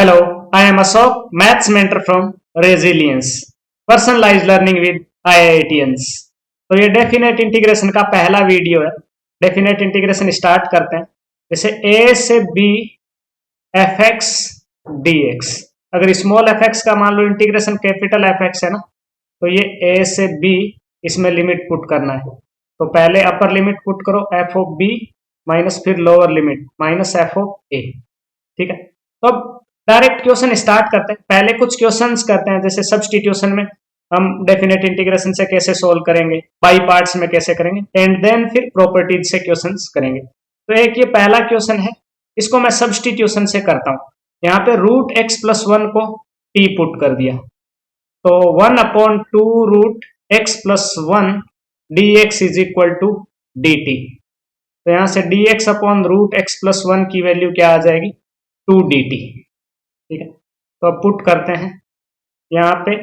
Hello, I am Ashok, Maths mentor from Resilience, Personalized Learning with IITians। तो ये definite integration का पहला video है। डेफिनेट इंटीग्रेशन स्टार्ट करते हैं। जैसे a से b F x D x, अगर स्मॉल एफ एक्स का मान लो इंटीग्रेशन कैपिटल एफ एक्स है ना, तो ये a से b इसमें लिमिट पुट करना है। तो पहले अपर लिमिट पुट करो एफ ऑफ b माइनस फिर lower limit minus F of a। ठीक है, तो अब डायरेक्ट क्वेश्चन स्टार्ट करते हैं। पहले कुछ क्वेश्चंस करते हैं, जैसे सब्स्टिट्यूशन में हम डेफिनेट इंटीग्रेशन से कैसे सोल्व करेंगे, बाई पार्ट्स में कैसे करेंगे, एंड देन फिर प्रॉपर्टीज से क्वेश्चंस करेंगे। तो एक ये पहला क्वेश्चन है, इसको मैं सब्स्टिट्यूशन से करता हूं। यहाँ पे रूट एक्स प्लस वन को टी पुट कर दिया, तो 1/2 root x plus one d x is equal to d t. तो यहाँ से d x upon root x plus one की वैल्यू क्या आ जाएगी, 2dt। ठीक है, तो अब पुट करते हैं। यहाँ पे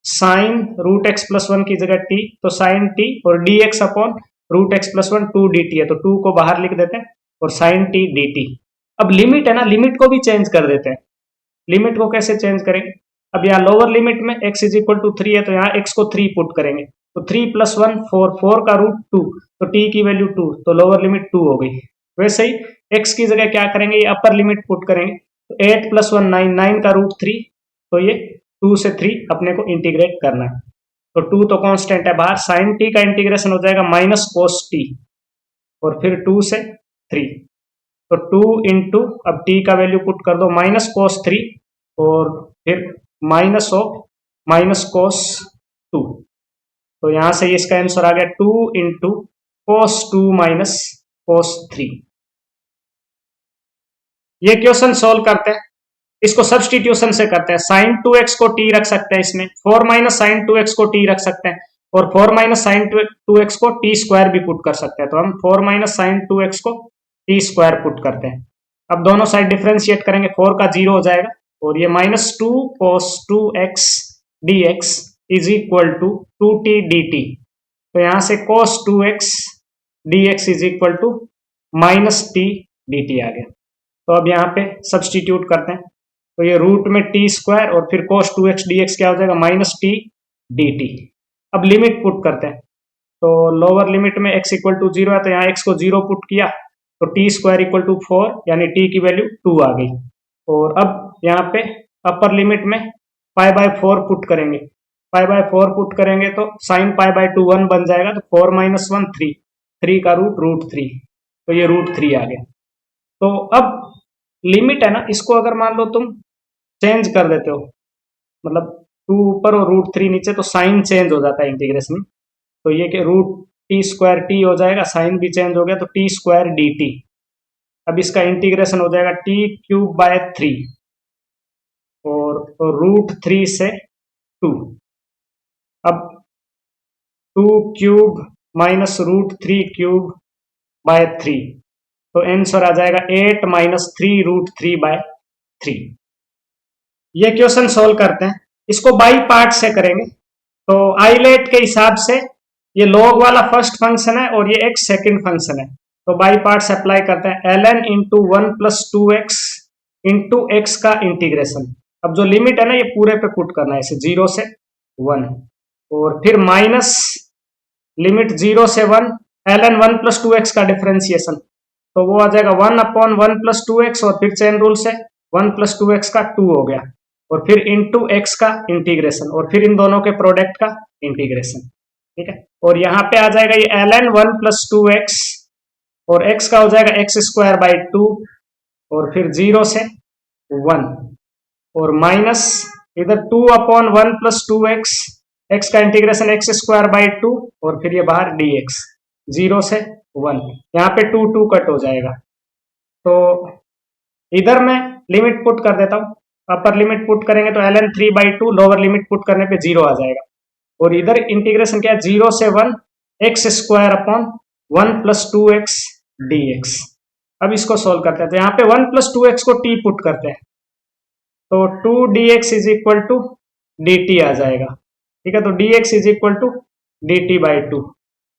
sine root x plus one की जगह टी, तो साइन टी और d x upon root x plus one 2dt है, तो 2 को बाहर लिख देते हैं और साइन टी डी टी। अब लिमिट है ना, लिमिट को भी चेंज कर देते हैं। लिमिट को कैसे चेंज करेंगे, अब यहाँ लोअर लिमिट में x इज इक्वल टू 3 है, तो यहाँ x को 3 पुट करेंगे, तो 3 प्लस 1 4, 4 का रूट 2, तो t की वैल्यू 2, तो लोअर लिमिट 2 हो गई। वैसे ही x की जगह क्या करेंगे, ये अपर लिमिट पुट करेंगे, तो 8 प्लस 1 9, 9 का रूट 3, तो ये 2 से 3 अपने को इंटीग्रेट करना है। तो 2 तो कांस्टेंट है बाहर, साइन टी का इंटीग्रेशन हो जाएगा माइनस कोस टी और फिर 2 से 3, तो 2 इंटू, अब टी का वैल्यू पुट कर दो माइनस कोस 3 और फिर माइनस ऑफ माइनस कोस 2, तो यहां से इसका आंसर आ गया 2 इंटू कोस 2 माइनस कोस 3। ये क्वेश्चन सोल्व करते हैं, इसको सब्स्टिट्यूशन से करते हैं। साइन 2x को t रख सकते हैं, इसमें 4 माइनस साइन 2x को t रख सकते हैं, और 4 माइनस साइन 2x को t स्क्वायर भी पुट कर सकते हैं। तो हम 4 माइनस साइन 2x को t स्क्वायर पुट करते हैं। अब दोनों साइड डिफ्रेंशिएट करेंगे, 4 का 0 हो जाएगा और ये minus 2 cos 2x dx is equal to 2t dt। तो यहां से cos 2x dx is equal to minus t dt आ गया। तो अब यहाँ पे सब्स्टिट्यूट करते हैं, तो ये रूट में टी स्क्वायर और फिर cos 2x dx क्या हो जाएगा, माइनस टी डी टी। अब लिमिट पुट करते हैं, तो लोअर लिमिट में x इक्वल टू 0 है, तो यहाँ x को 0 पुट किया, तो टी स्क्वायर इक्वल टू 4, यानी t की वैल्यू 2 आ गई। और अब यहाँ पे अपर लिमिट में पाई बाय 4 पुट करेंगे, पाई बाय 4 पुट करेंगे तो साइन पाई बाय 2 1 बन जाएगा, तो 4 माइनस 1 3, 3 का रूट 3, तो ये रूट 3 आ गया। तो अब लिमिट है ना, इसको अगर मान लो तुम चेंज कर देते हो, मतलब 2 ऊपर और रूट 3 नीचे, तो साइन चेंज हो जाता है इंटीग्रेशन में। तो ये कि रूट टी स्क्वायर टी हो जाएगा, साइन भी चेंज हो गया, तो टी स्क्वायर डी टी। अब इसका इंटीग्रेशन हो जाएगा टी क्यूब बाय 3 और रूट 3 से 2। अब 2 cube minus root 3 cube by 3, तो आंसर आ जाएगा 8 माइनस 3 रूट 3 बाय 3। ये क्वेश्चन सोल्व करते हैं, इसको बाई पार्ट से करेंगे। तो आइलेट के हिसाब से ये लॉग वाला फर्स्ट फंक्शन है और ये एक सेकंड फंक्शन है, तो बाई पार्ट्स अप्लाई करते हैं। ln into 1 plus 2x into x का इंटीग्रेशन। अब जो लिमिट है ना, ये पूरे पे पुट करना है, इसे 0 से 1, और फिर माइनस लिमिट 0 से 1 ln 1 प्लस 2x का डिफरेंशिएशन, तो वो आ जाएगा 1/1 प्लस 2x, और फिर चेन रूल से 1 प्लस 2x का 2 हो गया, और फिर इंटू एक्स का इंटीग्रेशन, और फिर इन दोनों के प्रोडक्ट का इंटीग्रेशन। ठीक है, और यहाँ पे आ जाएगा ये ln 1 प्लस 2x, और x का हो जाएगा एक्स स्क्वायर बाई 2, और फिर 0 से 1, और माइनस इधर 2/1 प्लस 2x, x का इंटीग्रेशन एक्स स्क्वायर बाई 2, और फिर ये बाहर dx 0 से 1, यहाँ पे 2 2 कट हो जाएगा। तो इधर मैं लिमिट पुट कर देता हूँ, अपर लिमिट पुट करेंगे तो ln 3/2, लोअर लिमिट पुट करने पे 0 आ जाएगा, और इधर इंटीग्रेशन क्या है, 0 से 1 x square upon 1 plus 2x dx। अब इसको सोल्व करते हैं, तो यहाँ पे 1 प्लस 2x को t पुट करते हैं, तो 2 dx is equal to dt आ जाएगा। ठीक है, तो dx is equal to dt by 2,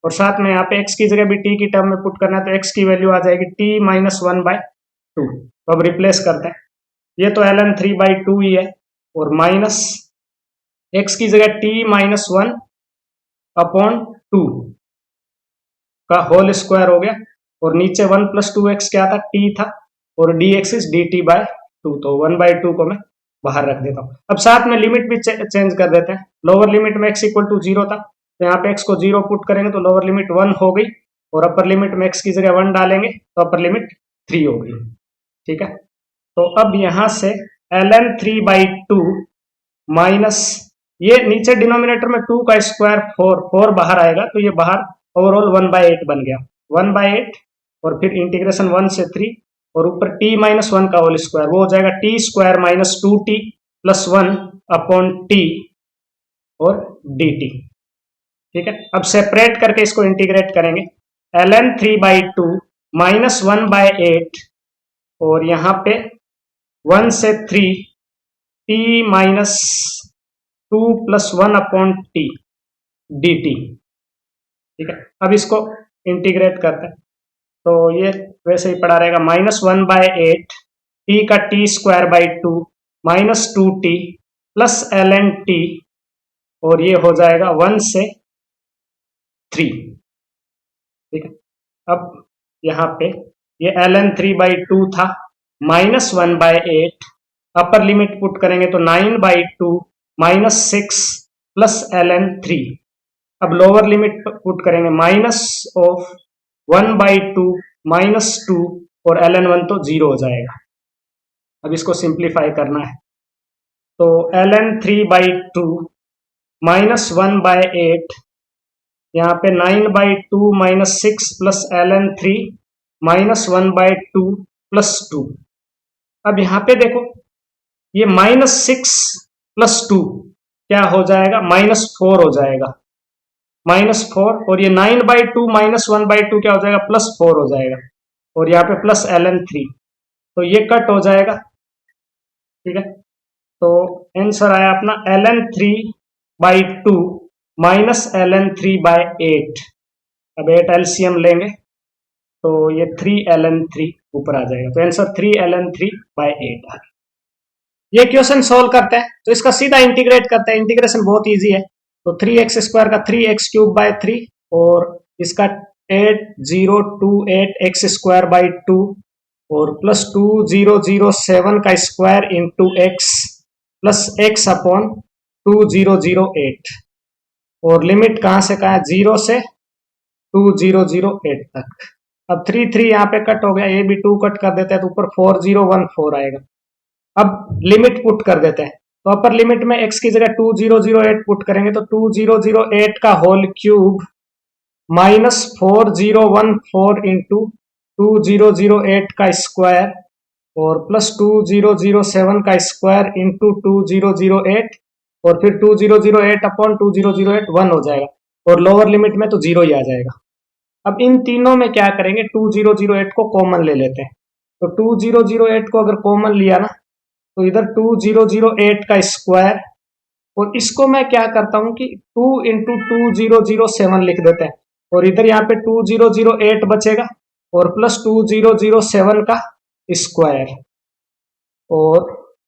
और साथ में यहाँ पे x की जगह भी t की टर्म में पुट करना है, तो x की वैल्यू आ जाएगी t माइनस 1/2। तो अब रिप्लेस करते हैं, ये तो ln3/2 ही है, और माइनस x की जगह t-1/2 का होल स्क्वायर हो गया, और नीचे 1 + 2x क्या था, t था, और dx इज dt/2, तो 1/2 को मैं बाहर रख देता हूँ। अब साथ में लिमिट भी चेंज कर देते हैं। लोअर लिमिट में x = 0 था, तो यहाँ पे x को 0 पुट करेंगे तो लोअर लिमिट 1 हो गई, और अपर लिमिट में x की जगह 1 डालेंगे तो अपर लिमिट 3 हो गई। ठीक है, तो अब यहां से ln3/2 माइनस, ये नीचे डिनोमिनेटर में 2 का स्क्वायर 4 बाहर आएगा, तो ये बाहर ओवरऑल 1/8 बन गया, 1/8, और फिर इंटीग्रेशन 1 से 3, और ऊपर t-1 का होल स्क्वायर, वो हो जाएगा t² - 2t + 1/t और dt। ठीक है, अब सेपरेट करके इसको इंटीग्रेट करेंगे, ln3/2 माइनस 1/8, और यहां पे 1 से 3 t-2 + 1/t dt। ठीक है, अब इसको इंटीग्रेट करते हैं, तो ये वैसे ही पड़ा रहेगा, -1/8 t का t²/2 -2t + ln t, और ये हो जाएगा 1 से 3। ठीक है, अब यहाँ पे ये ln3/2 था, -1/8, अपर लिमिट पुट करेंगे तो 9/2 -6 + ln3। अब लोअर लिमिट पुट करेंगे, -1/2 -2, और ln1 तो 0 हो जाएगा। अब इसको सिंप्लीफाई करना है, तो ln3/2 -1/8, यहाँ पे 9/2 -6 + ln3 -1/2 + 2। अब यहाँ पे देखो, ये -6 + 2 क्या हो जाएगा, -4 हो जाएगा, -4, और ये 9/2 -1/2 क्या हो जाएगा, +4 हो जाएगा, और यहाँ पे प्लस ln3, तो ये कट हो जाएगा। ठीक है, तो आंसर आया अपना ln3/2 -ln3/8। अब 8 एलसीएम लेंगे तो ये 3ln3 ऊपर आ जाएगा, तो आंसर 3ln3/8 आ। ये क्वेश्चन सोल्व करते हैं, तो इसका सीधा इंटीग्रेट करते हैं, इंटीग्रेशन बहुत इजी है। तो 3x² का 3x³ 3, और इसका 8028x²/2, और प्लस 2007 का square into x plus x/2008, और लिमिट कहां से कहां है, 0 से 2008 तक। अब 3 यहाँ पे कट हो गया, ये भी 2 कट कर देते हैं, तो ऊपर 4014 आएगा। अब लिमिट पुट कर देते हैं, तो अपर लिमिट में x की जगह 2008 पुट करेंगे, तो 2008 का होल क्यूब -4014 इंटू 2008 का स्क्वायर, और प्लस 2007 का स्क्वायर इंटू 2008, और फिर 2008/2008 1 हो जाएगा, और लोअर लिमिट में तो 0 ही आ जाएगा। अब इन तीनों में क्या करेंगे, 2008 को कॉमन ले लेते हैं, तो 2008 को अगर कॉमन लिया ना, तो इधर 2008 का स्क्वायर, और इसको मैं क्या करता हूं कि 2 इंटू 2007 लिख देते हैं, और इधर यहाँ पे 2008 बचेगा, और प्लस 2007 का स्क्वायर, और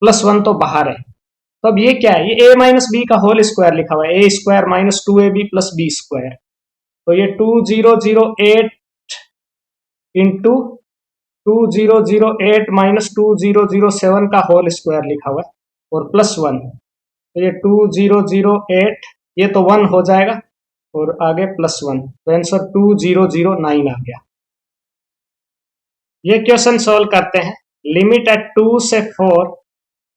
+1 तो बाहर है, तो अब ये क्या है, ये a - b का होल स्क्वायर लिखा हुआ है, a² - 2ab + b², तो ये 2008 इंटू 2008 - 2007 का होल स्क्वायर लिखा हुआ है, और +1, तो ये 2008, ये तो 1 हो जाएगा, और आगे +1, तो आंसर 2009 आ गया। ये क्वेश्चन सोल्व करते हैं, लिमिट एट 2 से 4।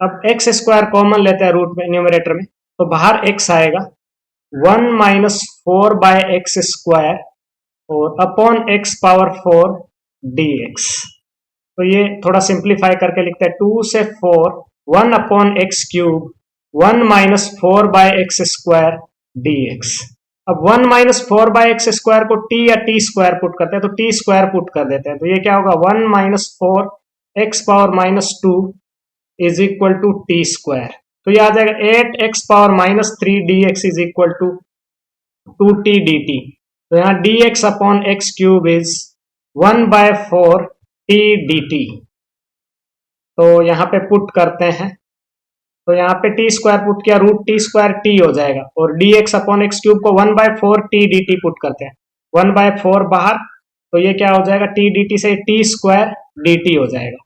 अब x² कॉमन लेते हैं रूट में, न्यूमरेटर में, तो बाहर x आएगा, 1 - 4/x², और अपॉन x⁴ dx। तो ये थोड़ा सिंप्लीफाई करके लिखते हैं, 2 से 4, 1/x³, 1 - 4/x² dx। अब 1 - 4/x² को t या t² पुट करते हैं, तो t² पुट कर देते हैं, तो ये क्या होगा, 1 - 4x⁻² is equal to t², तो ये आ जाएगा 8x⁻³ dx is equal to 2t dt। तो यहाँ dx/x³ इज 1/4t dt। तो यहाँ पे पुट करते हैं, तो यहाँ पे टी स्क्वायर पुट किया, रूट टी स्क्वायर टी हो जाएगा, और d x upon x cube को 1/4 टी डी टी पुट करते हैं, 1/4 बाहर, तो ये क्या हो जाएगा, टी डी टी से टी स्क्वायर डी टी हो जाएगा।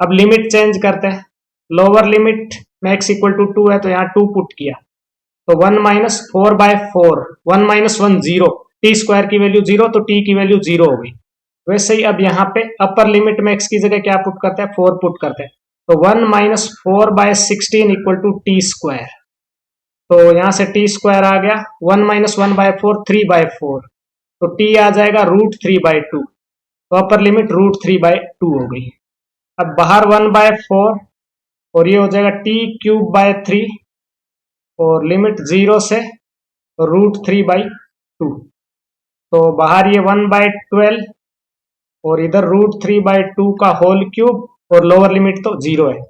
अब लिमिट चेंज करते हैं, लोअर लिमिट में x इक्वल टू 2 है तो यहाँ 2 पुट किया, तो 1-4/4, 1 - 1 0, टी स्क्वायर की वैल्यू 0 तो t की वैल्यू 0 हो गई। वैसे ही अब यहाँ पे अपर लिमिट में x की जगह क्या पुट करते हैं, 4 पुट करते हैं, तो 1 - 4/16 इक्वल टू टी स्क्वायर, तो यहाँ से टी स्क्वायर आ गया, 1 - 1/4 3/4, तो t आ जाएगा √3/2, तो अपर लिमिट √3/2 हो गई। अब बाहर 1/4 और ये हो जाएगा t³ 3, और लिमिट 0 से √3/2, तो बाहर ये 1/12 और इधर √3/2 का होल क्यूब, और लोअर लिमिट तो 0 है,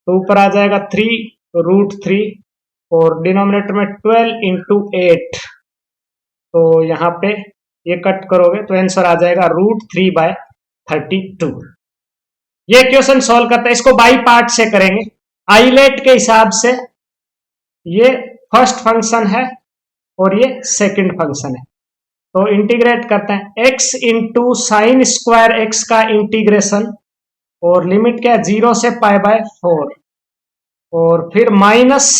तो ऊपर आ जाएगा 3√3 और डिनोमिनेटर में 12 × 8, तो यहाँ पे ये कट करोगे तो आंसर आ जाएगा √3/32। ये क्वेश्चन सॉल्व करते हैं, इसको बाई पार्ट से करेंगे। आइलेट के हिसाब से ये फर्स्ट फंक्शन है और ये सेकंड फंक्शन है, तो इंटीग्रेट करते हैं, x × sin स्क्वायर x का इंटीग्रेशन, और लिमिट क्या है 0 से π/4, और फिर माइनस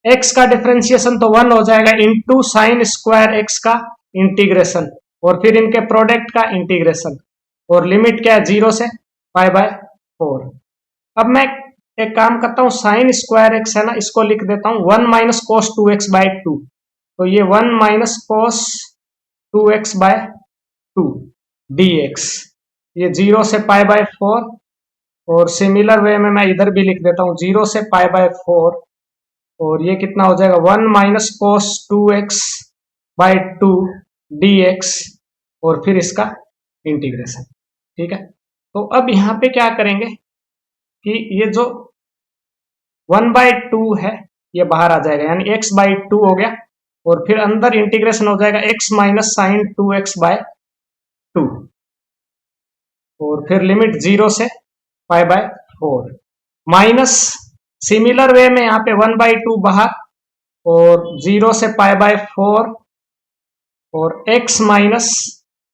x का डिफरेंशिएशन तो 1 हो जाएगा, इंटू साइन स्क्वायर x का इंटीग्रेशन, और फिर इनके प्रोडक्ट का इंटीग्रेशन, और लिमिट क्या है 0 से π/4। अब मैं एक काम करता हूं, साइन स्क्वायर x है ना, इसको लिख देता हूं 1 - cos 2x/2, तो ये 1 - cos 2x/2 dx, ये 0 से π/4, और सिमिलर वे में मैं इधर भी लिख देता हूं 0 से π/4, और ये कितना हो जाएगा 1 - cos 2x/2 dx, और फिर इसका इंटीग्रेशन। ठीक है, तो अब यहां पे क्या करेंगे कि ये जो 1/2 है ये बाहर आ जाएगा, यानी x/2 हो गया, और फिर अंदर इंटीग्रेशन हो जाएगा x - sin 2x/2, और फिर लिमिट 0 से π/4, माइनस सिमिलर वे में यहाँ पे 1/2 बाहर, और 0 से π/4, और x -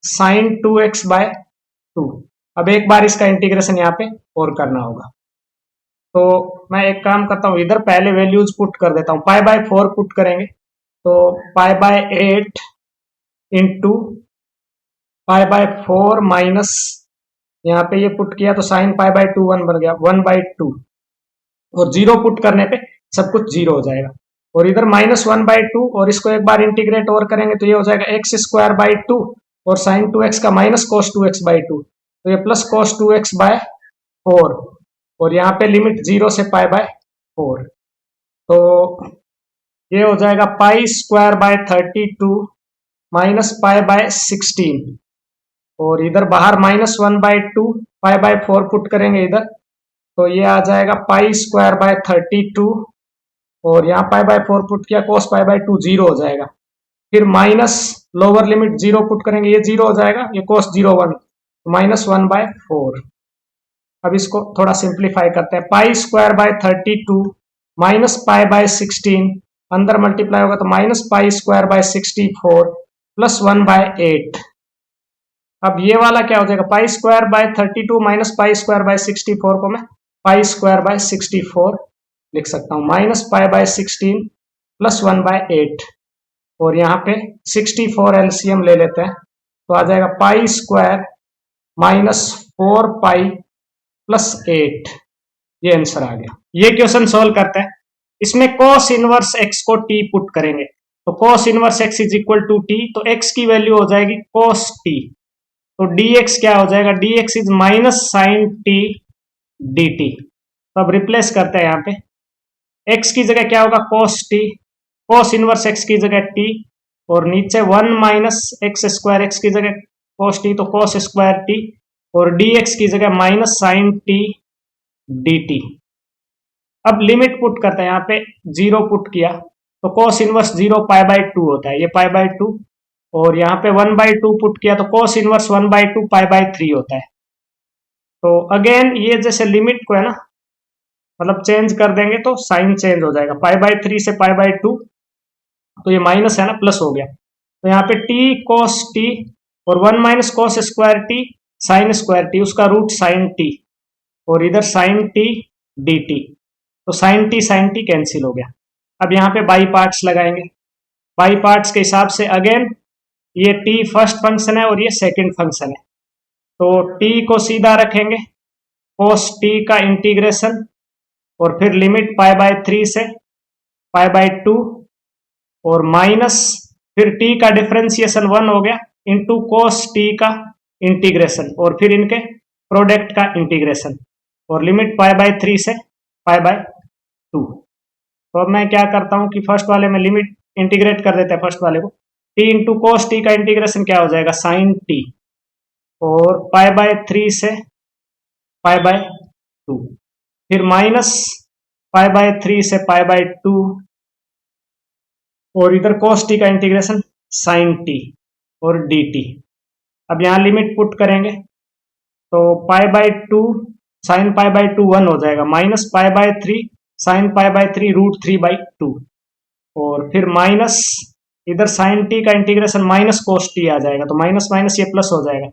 sin 2x/2। अब एक बार इसका इंटीग्रेशन यहाँ पे और करना होगा, तो मैं एक काम करता हूँ, इधर पहले वैल्यूज पुट कर देता हूँ, π/4 पुट करेंगे, तो π/8 इंटू π/4 माइनस यहाँ पे ये पुट किया तो साइन π/2 1 बन गया 1/2, और 0 पुट करने पे सब कुछ 0 हो जाएगा, और इधर -1/2, और इसको एक बार इंटीग्रेट और करेंगे तो ये हो जाएगा x² 2, और साइन 2x का माइनस cos 2x/2, तो ये प्लस cos 2x/4, और यहाँ पे लिमिट 0 से π/4, तो ये हो जाएगा π² 32 - π/16, और इधर बाहर -1/2 π/4 पुट करेंगे इधर, तो ये आ जाएगा π² 32, और यहाँ π/4 पुट किया, cos π/2 0 हो जाएगा, फिर माइनस लोअर लिमिट 0 पुट करेंगे, ये 0 हो जाएगा, ये cos 0 1, -1/4। अब इसको थोड़ा सिंप्लीफाई करते हैं, π² 32 - π/16, अंदर मल्टीप्लाई होगा तो -π² 64 + 1/8। अब ये वाला क्या हो जाएगा, π² 32 - π² 64 को मैं π² 64 लिख सकता हूँ, -π/16 + 1/8, और यहाँ पे 64 एलसीएम ले लेते हैं, तो आ जाएगा π² - 4π + 8, ये आंसर आ गया। ये क्वेश्चन सोल्व करते हैं, इसमें cos इनवर्स x को t पुट करेंगे, तो cos इनवर्स x = t, तो x की वैल्यू हो जाएगी cos t, तो dx क्या हो जाएगा, dx is -sin t dt। तो अब रिप्लेस करते हैं, यहाँ पे x की जगह क्या होगा cos t, cos inverse x की जगह t, और नीचे 1 - x² x की जगह cos t, तो cos स्क्वायर t, और dx की जगह -sin t dt। अब लिमिट पुट करते हैं, यहाँ पे 0 पुट किया, तो cos इनवर्स 0 π/2 होता है, ये π/2, और यहाँ पे 1/2 पुट किया तो cos इनवर्स 1/2 π/3 होता है, तो अगेन ये जैसे लिमिट को है ना, मतलब चेंज कर देंगे तो साइन चेंज हो जाएगा, π/3 से π/2, तो ये माइनस है ना, प्लस हो गया। तो यहाँ पे t cos t और 1 minus cos square t sine square t, उसका रूट साइन t, और इधर साइन t dt, तो साइन t कैंसिल हो गया। अब यहाँ पे बाई पार्ट्स लगाएंगे। बाई पार्ट्स के हिसाब से अगेन ये t फर्स्ट फंक्शन है और ये सेकंड फंक्शन है, तो t को सीधा रखेंगे, cos t का इंटीग्रेशन, और फिर लिमिट π/3 से π/2, और माइनस फिर t का डिफरेंशिएशन 1 हो गया इंटू cos t का इंटीग्रेशन, और फिर इनके प्रोडक्ट का इंटीग्रेशन, और लिमिट π/3 से π/2। तो अब मैं क्या करता हूं कि फर्स्ट वाले में लिमिट इंटीग्रेट कर देते हैं, फर्स्ट वाले को, t इंटू cos t का इंटीग्रेशन क्या हो जाएगा, साइन t, और π/3 से π/2, फिर माइनस π/3 से π/2, और इधर cos t का इंटीग्रेशन साइन t और dt। अब यहाँ लिमिट पुट करेंगे तो π/2 साइन π/2 1 हो जाएगा, माइनस π/3 साइन π/3 √3/2, और फिर माइनस इधर साइन t का इंटीग्रेशन माइनस cos t आ जाएगा, तो माइनस माइनस ये प्लस हो जाएगा,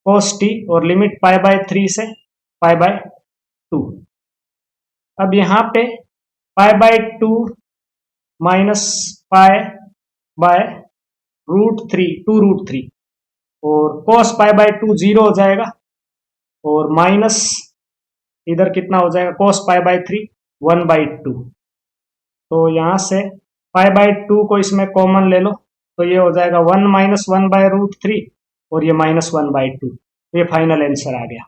cos t, और लिमिट π/3 से π/2। अब यहाँ पे π/2 माइनस π/√3 और cos π/2 0 हो जाएगा, और माइनस इधर कितना हो जाएगा, cos π/3 1/2। तो यहाँ से π/2 को इसमें कॉमन ले लो, तो ये हो जाएगा 1 माइनस 1/√3, और ये -1/2। तो ये फाइनल आंसर आ गया।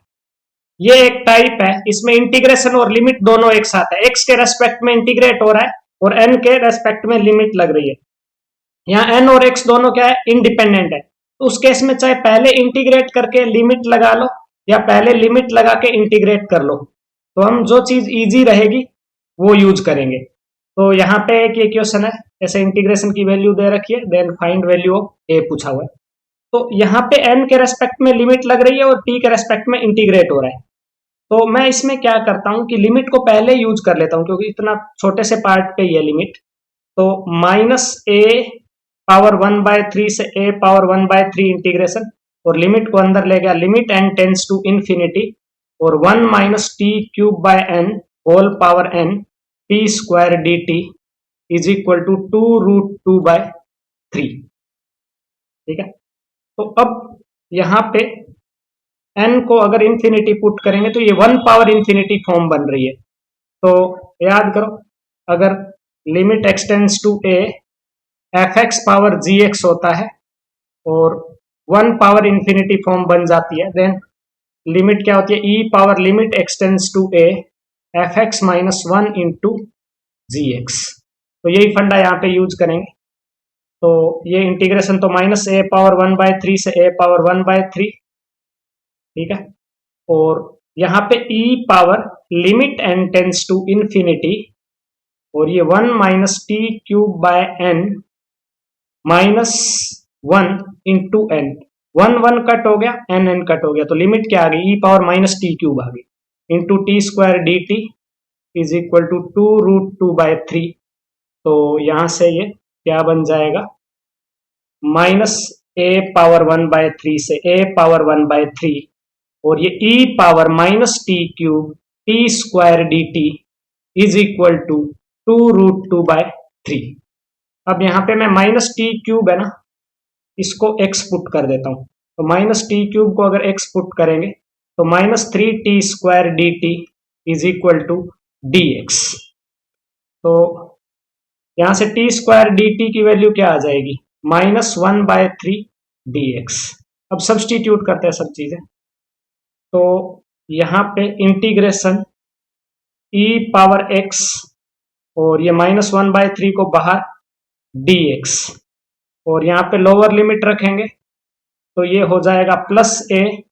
ये एक टाइप है, इसमें इंटीग्रेशन और लिमिट दोनों एक साथ है, x के रेस्पेक्ट में इंटीग्रेट हो रहा है और n के रेस्पेक्ट में लिमिट लग रही है। यहाँ n और x दोनों क्या है, इंडिपेंडेंट है, तो उस केस में चाहे पहले इंटीग्रेट करके लिमिट लगा लो या पहले लिमिट लगा के इंटीग्रेट कर लो, तो हम जो चीज इजी रहेगी वो यूज करेंगे। तो यहाँ पे एक ये क्वेश्चन है, ऐसे इंटीग्रेशन की वैल्यू दे रखी है, then find value of a पूछा हुआ है। तो यहाँ पे n के रेस्पेक्ट में लिमिट लग रही है और t के रेस्पेक्ट में इंटीग्रेट हो रहा है, तो मैं इसमें क्या करता हूँ कि लिमिट को पहले यूज कर लेता हूँ, क्योंकि इतना छोटे से पार्ट पे ही है लिमिट। तो माइनस a⁻1/3 से a⁻1/3 इंटीग्रेशन, और लिमिट को अंदर ले गया, limit n tends to infinity, और 1 minus t³ whole power n t² dt is equal to 2√2/3। ठीक है, तो अब यहाँ पे n को अगर इंफिनिटी पुट करेंगे तो ये 1 पावर इंफिनिटी फॉर्म बन रही है। तो याद करो, अगर limit x tends to a fx power gx होता है और 1 पावर इंफिनिटी फॉर्म बन जाती है, देन लिमिट क्या होती है, e power limit x tends to a fx minus 1 into gx। तो यही फंडा यहाँ पे यूज करेंगे। तो ये इंटीग्रेशन तो -a⁻1/3 से a⁻1/3, ठीक है, और यहाँ पे e power limit n tends to infinity, और ये 1 minus t³ minus 1 into n, 1 cut हो गया, n कट हो गया, तो लिमिट क्या आ गई, e पावर माइनस t³ आ गई, into t² dt is equal to 2√2/3। तो यहां से ये क्या बन जाएगा, -a⁻1/3 से a⁻1/3, और ये e power minus t³ t² dt is equal to 2√2/3। अब यहाँ पे मैं माइनस t³ है ना, इसको x पुट कर देता हूँ, तो माइनस t³ को अगर x पुट करेंगे तो -3t² dt is equal to dx। तो यहाँ से t² dt की वैल्यू क्या आ जाएगी, -1/3 dx। अब सब्स्टिट्यूट करते हैं सब चीजें, तो यहाँ पे इंटीग्रेशन e पावर x, और ये -1/3 को बाहर dx, और यहाँ पे लोअर लिमिट रखेंगे तो ये हो जाएगा +a,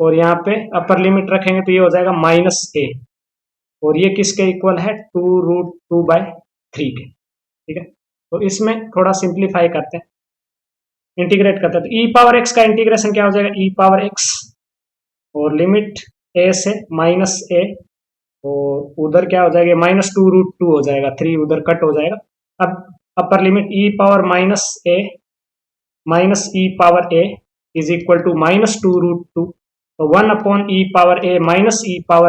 और यहाँ पे अपर लिमिट रखेंगे तो ये हो जाएगा -a, और ये किसके इक्वल है, 2√2/3 के। ठीक है, तो इसमें थोड़ा सिंप्लीफाई करते हैं, इंटीग्रेट करते हैं, तो e पावर x का इंटीग्रेशन क्या हो जाएगा, e पावर x, और लिमिट ए से माइनस ए, और उधर क्या हो जाएगा, -2√2 हो जाएगा, 3 उधर कट हो जाएगा। अब upper limit e power -e is equal to -2√2, तो 1/e power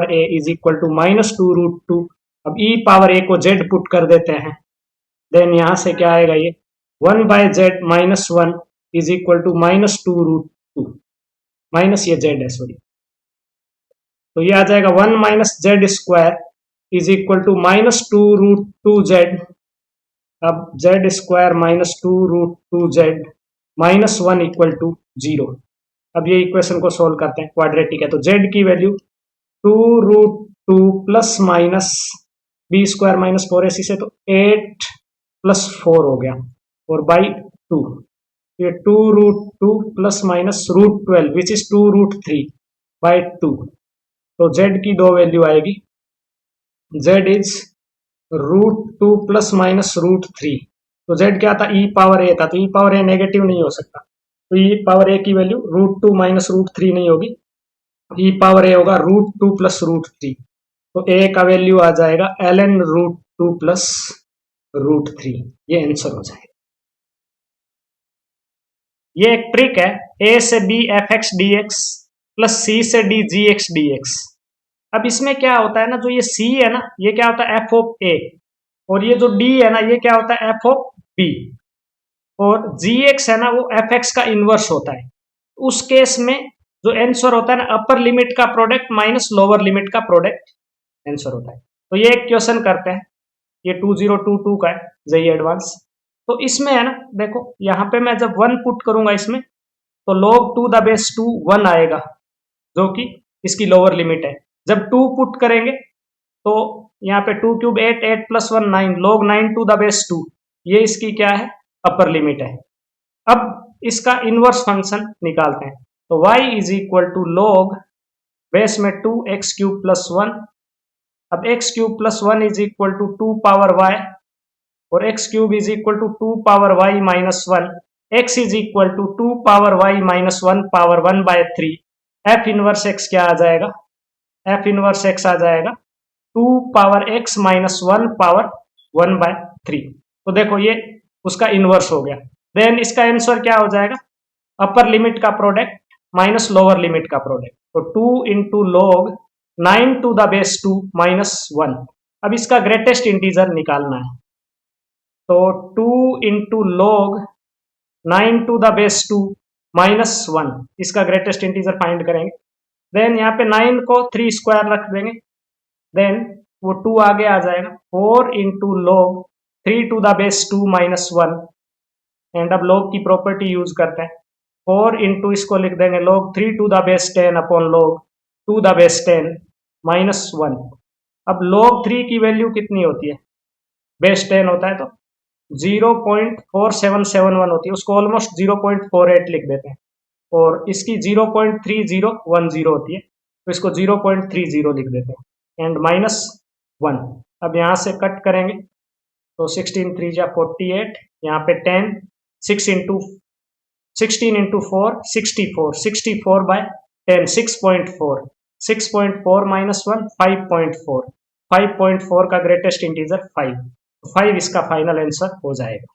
a is equal to -2√2। अब e पावर a को z पुट कर देते हैं, देन यहां से क्या आएगा, ये 1/z-1 is equal to -2√2, minus ये z है सॉरी, तो ये आ जाएगा 1 - z² is equal to -2√2z। अब z² -2√2z -1 इक्वल टू 0। अब ये इक्वेशन को सोल्व करते हैं, क्वाड्रेटिक है, तो z की value 2√2 plus minus b² - 4ac से, तो 8 + 4 हो गया, और बाई 2, ये 2√2 प्लस माइनस √12 विच इज 2√3/2, तो z की दो वैल्यू आएगी, z इज √2 प्लस माइनस √3, तो z क्या था, e पावर a था, तो e पावर a नेगेटिव नहीं हो सकता, तो e पावर a की वैल्यू √2 माइनस √3 नहीं होगी, e पावर a होगा √2 प्लस √3, तो a का वैल्यू आ जाएगा ln √2 प्लस √3, ये आंसर हो जाएगा। ये एक ट्रिक है, a से b fx dx plus c से d gx dx। अब इसमें क्या होता है ना, जो ये c है ना, ये क्या होता है f ऑफ a, और ये जो d है ना, ये क्या होता है f ऑफ b, और gx है ना, वो fx का इनवर्स होता है। उस केस में जो आंसर होता है ना, अपर लिमिट का प्रोडक्ट माइनस लोअर लिमिट का प्रोडक्ट आंसर होता है। तो ये एक क्वेश्चन करते हैं, ये 2022 का है, जेईई एडवांस। तो इसमें है ना, देखो यहाँ पे मैं जब 1 पुट करूंगा इसमें, तो log 2 1 आएगा, जो कि इसकी लोअर लिमिट है। जब 2 पुट करेंगे तो यहाँ पे 2³ 8, 8 + 1 9, log 9 2, ये इसकी क्या है, अपर लिमिट है। अब इसका इनवर्स फंक्शन निकालते हैं, तो y is equal to log base में 2x³ + 1, अब x³ + 1 is equal to 2 power y, और x³ is equal to 2 power y - 1, x is equal to 2 power y - 1 power 1/3, f inverse x क्या आ जाएगा, f inverse x आ जाएगा 2 power x - 1 power 1/3। तो देखो ये उसका इनवर्स हो गया, देन इसका आंसर क्या हो जाएगा, अपर लिमिट का प्रोडक्ट माइनस लोअर लिमिट का प्रोडक्ट, तो 2 इंटू log 9 2 - 1। अब इसका ग्रेटेस्ट इंटीजर निकालना है, तो 2 इंटू log 9 2 -1, इसका ग्रेटेस्ट इंटीजर फाइंड करेंगे। देन यहाँ पे 9 को 3 स्क्वायर रख देंगे, देन वो 2 आगे आ जाएगा, 4 इंटू log 3 2 -1, एंड अब log की प्रॉपर्टी यूज करते हैं, 4 इंटू इसको लिख देंगे log 3 10 अपॉन log 2 10 -1। अब log 3 की वैल्यू कितनी होती है, बेस 10 होता है, तो 0.4771 होती है, उसको ऑलमोस्ट 0.48 लिख देते हैं, और इसकी 0.3010 होती है, तो इसको 0.30 लिख देते हैं, एंड -1। अब यहाँ से कट करेंगे, तो 16 3 जा 48, यहाँ पे 10, 16 इंटू 4 64, 64/10 6.4, 6.4 -1 5.4, 5.4 का ग्रेटेस्ट इंटीजर 5, 5 इसका फाइनल आंसर हो जाएगा।